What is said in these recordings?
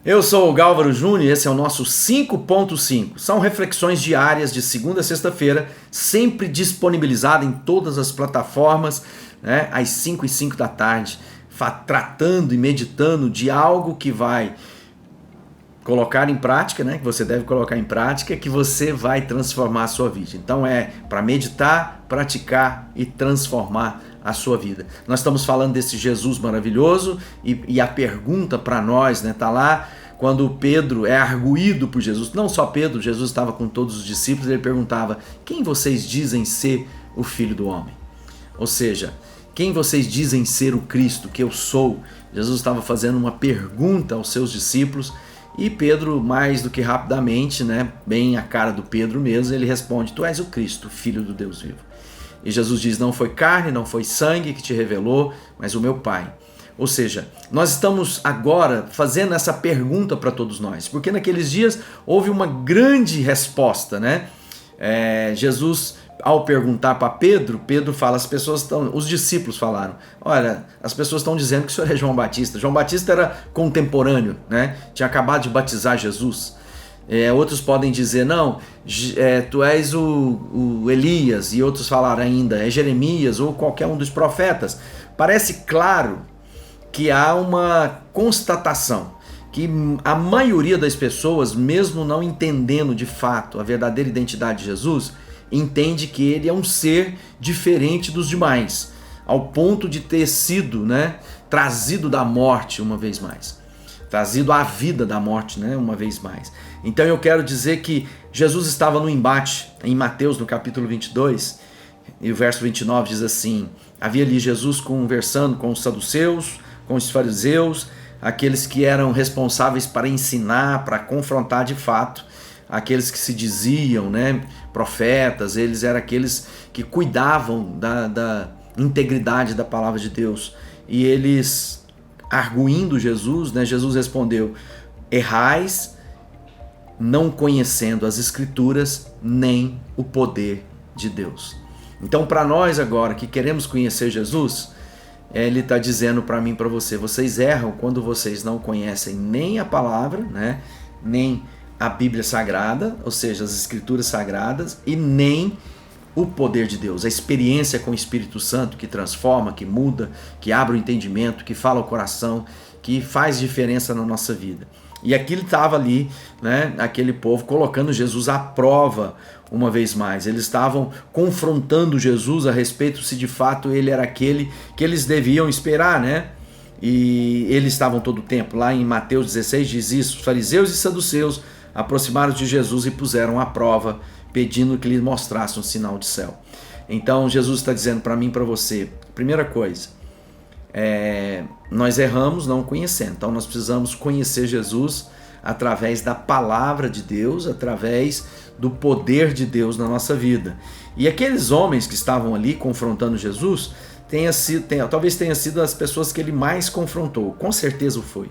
Eu sou o Gálvaro Júnior e esse é o nosso 5.5. São reflexões diárias de segunda a sexta-feira, sempre disponibilizada em todas as plataformas, né, às 5h05 da tarde, tratando e meditando de algo que vai colocar em prática, né, que você deve colocar em prática, que você vai transformar a sua vida. Então é para meditar, praticar e transformar a sua vida. Nós estamos falando desse Jesus maravilhoso e a pergunta para nós, né, tá lá quando Pedro é arguído por Jesus. Não só Pedro, Jesus estava com todos os discípulos, ele perguntava: quem vocês dizem ser o Filho do Homem? Ou seja, quem vocês dizem ser o Cristo, que eu sou? Jesus estava fazendo uma pergunta aos seus discípulos e Pedro, mais do que rapidamente, né, bem a cara do Pedro mesmo, ele responde: tu és o Cristo, Filho do Deus vivo. E Jesus diz: não foi carne, não foi sangue que te revelou, mas o meu Pai. Ou seja, nós estamos agora fazendo essa pergunta para todos nós, porque naqueles dias houve uma grande resposta, né? Jesus, ao perguntar para Pedro, Pedro fala, os discípulos falaram: olha, as pessoas estão dizendo que o senhor é João Batista. João Batista era contemporâneo, né? Tinha acabado de batizar Jesus. Outros podem dizer: não, tu és o Elias, e outros falaram ainda, é Jeremias ou qualquer um dos profetas. Parece claro que há uma constatação que a maioria das pessoas, mesmo não entendendo de fato a verdadeira identidade de Jesus, entende que ele é um ser diferente dos demais, ao ponto de ter sido, né, trazido da morte uma vez mais, trazido à vida da morte, né, uma vez mais. Então eu quero dizer que Jesus estava no embate, em Mateus, no capítulo 22, e o verso 29 diz assim: havia ali Jesus conversando com os saduceus, com os fariseus, aqueles que eram responsáveis para ensinar, para confrontar de fato, aqueles que se diziam, né, profetas. Eles eram aqueles que cuidavam da integridade da palavra de Deus. E eles, arguindo Jesus, né, Jesus respondeu: errais, não conhecendo as Escrituras nem o poder de Deus. Então, para nós agora que queremos conhecer Jesus, ele está dizendo para mim e para você: vocês erram quando vocês não conhecem nem a palavra, né, nem a Bíblia Sagrada, ou seja, as Escrituras Sagradas, e nem o poder de Deus, a experiência com o Espírito Santo que transforma, que muda, que abre o entendimento, que fala o coração, que faz diferença na nossa vida. E aquilo estava ali, né, aquele povo colocando Jesus à prova uma vez mais. Eles estavam confrontando Jesus a respeito se de fato ele era aquele que eles deviam esperar, né? E eles estavam todo o tempo. Lá em Mateus 16 diz isso: os fariseus e saduceus aproximaram de Jesus e puseram à prova, pedindo que lhe mostrasse um sinal de céu. Então Jesus está dizendo para mim e para você: primeira coisa, nós erramos não conhecendo. Então nós precisamos conhecer Jesus através da palavra de Deus, através do poder de Deus na nossa vida. E aqueles homens que estavam ali confrontando Jesus, talvez tenha sido as pessoas que ele mais confrontou. Com certeza foi.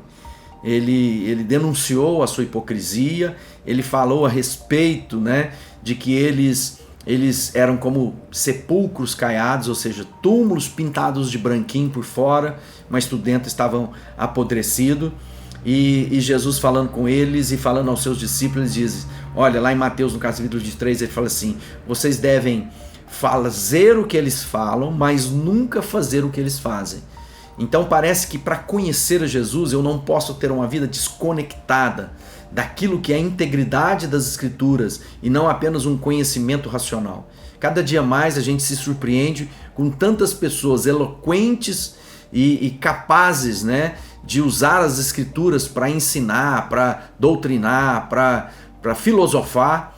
Ele denunciou a sua hipocrisia, ele falou a respeito, né, de que eles eram como sepulcros caiados, ou seja, túmulos pintados de branquinho por fora, mas por dentro estavam apodrecidos. E Jesus falando com eles e falando aos seus discípulos, diz: olha, lá em Mateus, no capítulo 23, ele fala assim: vocês devem fazer o que eles falam, mas nunca fazer o que eles fazem. Então parece que para conhecer a Jesus eu não posso ter uma vida desconectada daquilo que é a integridade das Escrituras e não apenas um conhecimento racional. Cada dia mais a gente se surpreende com tantas pessoas eloquentes e capazes, né, de usar as Escrituras para ensinar, para doutrinar, para filosofar,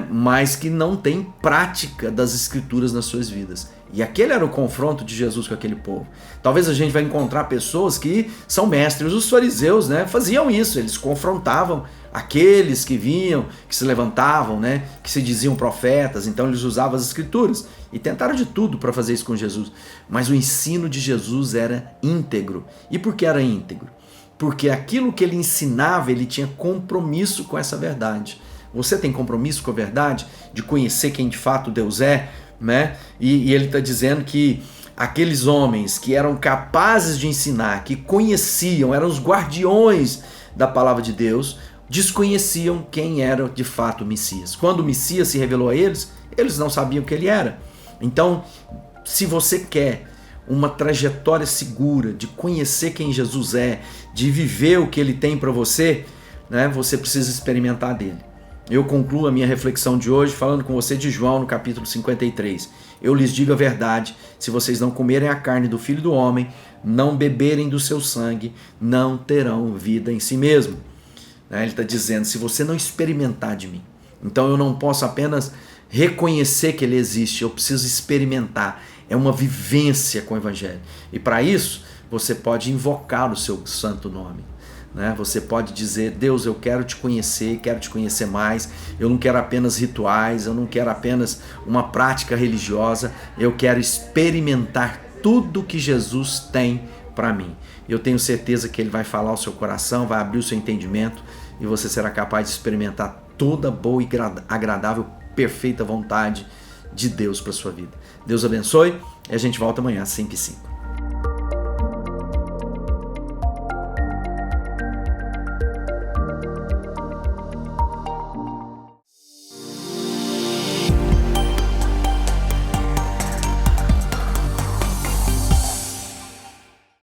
mas que não tem prática das Escrituras nas suas vidas. E aquele era o confronto de Jesus com aquele povo. Talvez a gente vai encontrar pessoas que são mestres. Os fariseus, né, faziam isso, eles confrontavam aqueles que vinham, que se levantavam, né, que se diziam profetas. Então eles usavam as Escrituras e tentaram de tudo para fazer isso com Jesus. Mas o ensino de Jesus era íntegro. E por que era íntegro? Porque aquilo que ele ensinava, ele tinha compromisso com essa verdade. Você tem compromisso com a verdade de conhecer quem de fato Deus é, né? E ele está dizendo que aqueles homens que eram capazes de ensinar, que conheciam, eram os guardiões da palavra de Deus desconheciam quem era de fato o Messias. Quando o Messias se revelou a eles, eles não sabiam quem ele era. Então, se você quer uma trajetória segura de conhecer quem Jesus é, de viver o que ele tem para você, né, você precisa experimentar dele. Eu concluo a minha reflexão de hoje falando com você de João no capítulo 53. Eu lhes digo a verdade, se vocês não comerem a carne do Filho do Homem, não beberem do seu sangue, não terão vida em si mesmo. Ele está dizendo, se você não experimentar de mim, então eu não posso apenas reconhecer que ele existe, eu preciso experimentar. É uma vivência com o Evangelho. E para isso, você pode invocar o seu santo nome. Você pode dizer, Deus, eu quero te conhecer mais, eu não quero apenas rituais, eu não quero apenas uma prática religiosa, eu quero experimentar tudo que Jesus tem para mim. Eu tenho certeza que ele vai falar ao seu coração, vai abrir o seu entendimento e você será capaz de experimentar toda boa e agradável, perfeita vontade de Deus para sua vida. Deus abençoe e a gente volta amanhã às 5h05.